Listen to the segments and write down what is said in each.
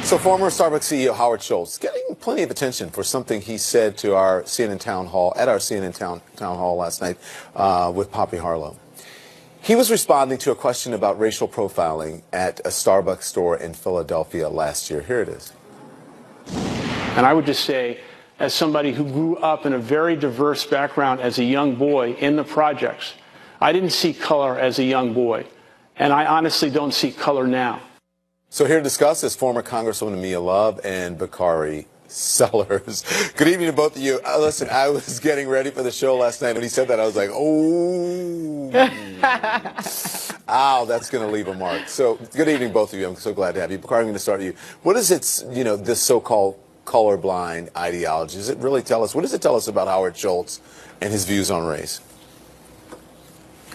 So former Starbucks CEO Howard Schultz getting plenty of attention for something he said to our CNN town hall, at our CNN town hall last night with Poppy Harlow. He was responding to a question about racial profiling at a Starbucks store in Philadelphia last year. Here it is. And I would just say, as somebody who grew up in a very diverse background as a young boy in the projects, I didn't see color as a young boy, and I honestly don't see color now. So here to discuss is former Congresswoman Mia Love and Bakari Sellers. Good evening to both of you. Listen, I was getting ready for the show last night. When he said that, I was like, oh, ow, that's going to leave a mark. So good evening, both of you. I'm so glad to have you. Bakari, I'm going to start with you. What is it, this so-called colorblind ideology? Does it really tell us, what does it tell us about Howard Schultz and his views on race?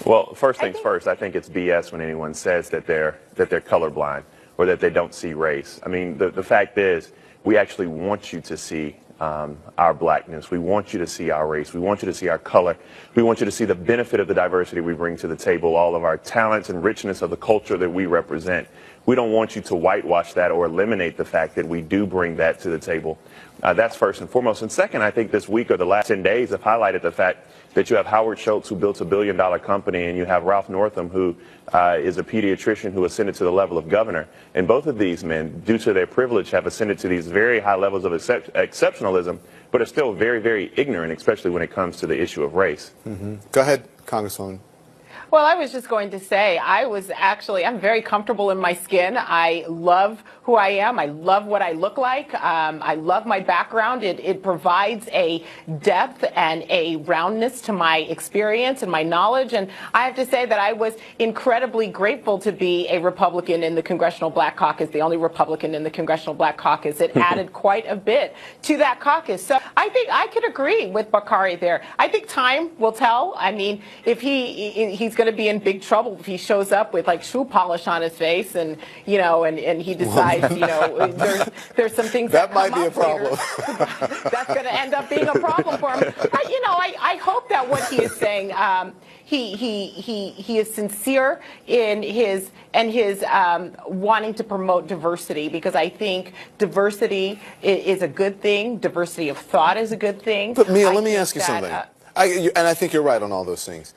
Well, first things first, I think it's BS when anyone says that they're colorblind or that they don't see race. I mean, the fact is, we actually want you to see our blackness. We want you to see our race. We want you to see our color. We want you to see the benefit of the diversity we bring to the table, all of our talents and richness of the culture that we represent. We don't want you to whitewash that or eliminate the fact that we do bring that to the table. That's first and foremost. And second, I think this week or the last 10 days have highlighted the fact that you have Howard Schultz, who built $1 billion company, and you have Ralph Northam, who is a pediatrician who ascended to the level of governor. And both of these men, due to their privilege, have ascended to these very high levels of exceptionalism, but are still very, very ignorant, especially when it comes to the issue of race. Mm-hmm. Go ahead, Congresswoman. Well, I was just going to say, I'm very comfortable in my skin. I love who I am. I love what I look like. I love my background. It provides a depth and a roundness to my experience and my knowledge. And I have to say that I was incredibly grateful to be a Republican in the Congressional Black Caucus, the only Republican in the Congressional Black Caucus. It added quite a bit to that caucus. So I think I could agree with Bakari there. I think time will tell. I mean, if he's going to be in big trouble if he shows up with like shoe polish on his face and he decides there's some things that might be a problem. That's going to end up being a problem for him. I hope that what he is saying, he is sincere in his wanting to promote diversity, because I think diversity is a good thing. Diversity of thought is a good thing. But Mia, let me ask you something. And I think you're right on all those things.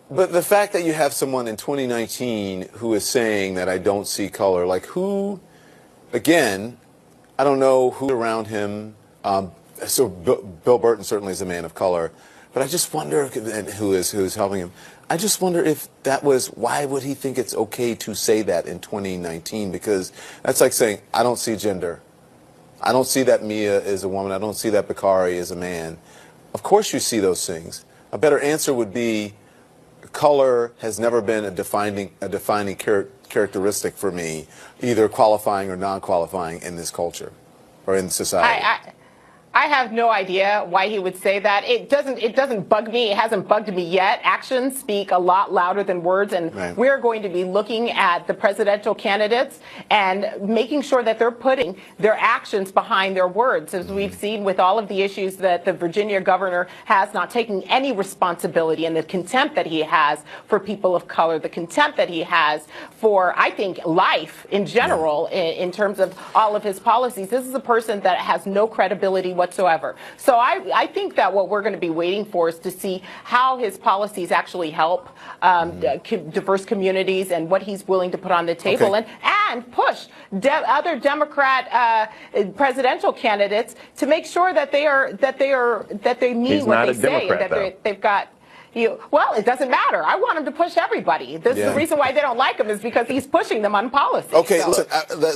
But the fact that you have someone in 2019 who is saying that I don't see color, like who, again, I don't know who around him, so Bill Burton certainly is a man of color, but I just wonder who's helping him. I just wonder if that was, why would he think it's okay to say that in 2019? Because that's like saying, I don't see gender. I don't see that Mia is a woman. I don't see that Bakari is a man. Of course you see those things. A better answer would be, color has never been a defining characteristic for me, either qualifying or non-qualifying in this culture or in society. I have no idea why he would say that. It doesn't bug me. It hasn't bugged me yet. Actions speak a lot louder than words, and right. We're going to be looking at the presidential candidates and making sure that they're putting their actions behind their words, as we've seen with all of the issues that the Virginia governor has, not taking any responsibility, and the contempt that he has for people of color, the contempt that he has for, I think, life in general, in terms of all of his policies. This is a person that has no credibility whatsoever. So I think that what we're going to be waiting for is to see how his policies actually help diverse communities and what he's willing to put on the table, and push other Democrat presidential candidates to make sure that they mean what they say, and that they've got. Well, it doesn't matter. I want him to push everybody. This is the reason why they don't like him, is because he's pushing them on policy. Okay, so. Listen,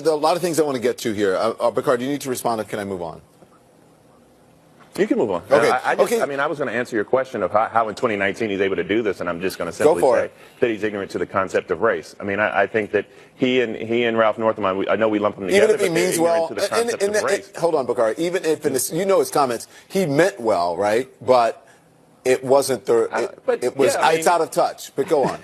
there are a lot of things I want to get to here. Bakari, do you need to respond, or can I move on? You can move on. Okay. I mean, I was going to answer your question of how in 2019 he's able to do this, and I'm just going to simply say that he's ignorant to the concept of race. I mean, I think that he and Ralph Northam, I know we lump them together, even if he means well, to the concept of race. Hold on, Bakari. Even if his comments, he meant well, right? But it wasn't it's out of touch. But go on.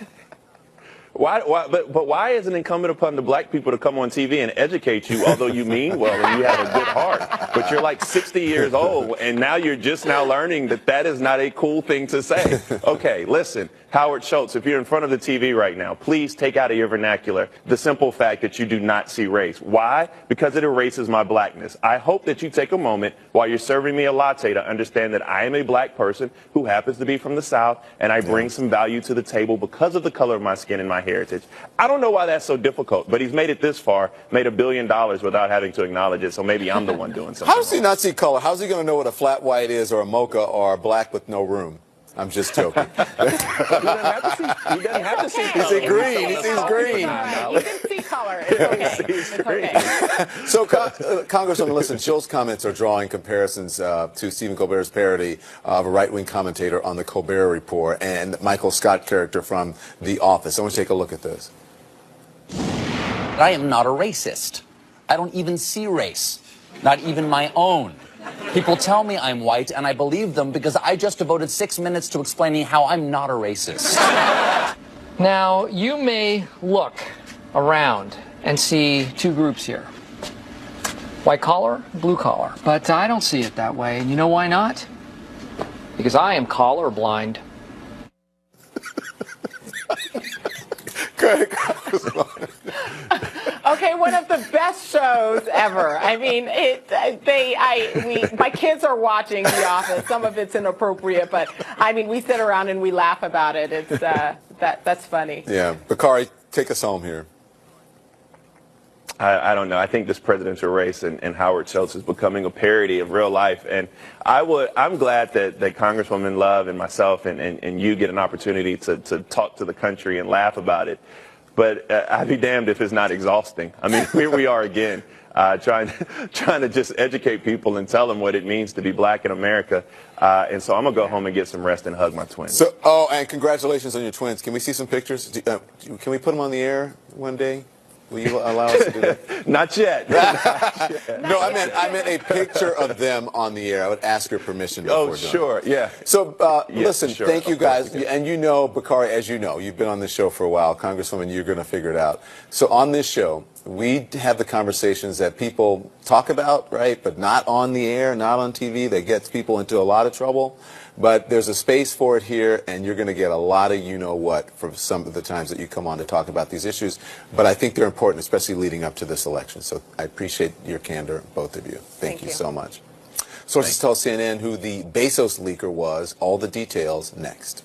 But why is it incumbent upon the black people to come on TV and educate you, although you mean well and you have a good heart? But you're like 60 years old, and now you're just now learning that is not a cool thing to say. Okay, listen. Howard Schultz, if you're in front of the TV right now, please take out of your vernacular the simple fact that you do not see race. Why? Because it erases my blackness. I hope that you take a moment while you're serving me a latte to understand that I am a black person who happens to be from the South, and I bring some value to the table because of the color of my skin and my heritage. I don't know why that's so difficult, but he's made it this far, made $1 billion without having to acknowledge it, so maybe I'm the one doing something. How does he not see color? How's he going to know what a flat white is, or a mocha, or a black with no room? I'm just joking. He doesn't have to see He sees green. He sees green. You can see color. It's okay. It's okay. So, Congresswoman, listen, Schultz's comments are drawing comparisons to Stephen Colbert's parody of a right-wing commentator on the Colbert Report and Michael Scott character from The Office. I want to take a look at this. I am not a racist. I don't even see race, not even my own. People tell me I'm white, and I believe them because I just devoted 6 minutes to explaining how I'm not a racist. Now, you may look around and see two groups here. White collar, blue collar. But I don't see it that way. And you know why not? Because I am colorblind. Okay, one of the best shows ever. I mean, my kids are watching The Office. Some of it's inappropriate, but I mean, we sit around and we laugh about it. It's that's funny. Yeah, Bakari, take us home here. I don't know. I think this presidential race and Howard Schultz is becoming a parody of real life. And I'm glad that Congresswoman Love and myself and you get an opportunity to talk to the country and laugh about it. But I'd be damned if it's not exhausting. I mean, here we are again, trying to just educate people and tell them what it means to be black in America. And so I'm going to go home and get some rest and hug my twins. So, and congratulations on your twins. Can we see some pictures? Can we put them on the air one day? Will you allow us to do that? Not yet. No, I meant a picture of them on the air. I would ask your permission before doing sure, it. yeah. So, listen, sure. thank you guys. And you know, Bakari, as you know, you've been on this show for a while. Congresswoman, you're going to figure it out. So on this show, we have the conversations that people talk about, right, but not on the air, not on TV. That gets people into a lot of trouble. But there's a space for it here, and you're going to get a lot of you-know-what for some of the times that you come on to talk about these issues. But I think they're important, especially leading up to this election. So I appreciate your candor, both of you. Thank you so much. Sources tell CNN who the Bezos leaker was. All the details next.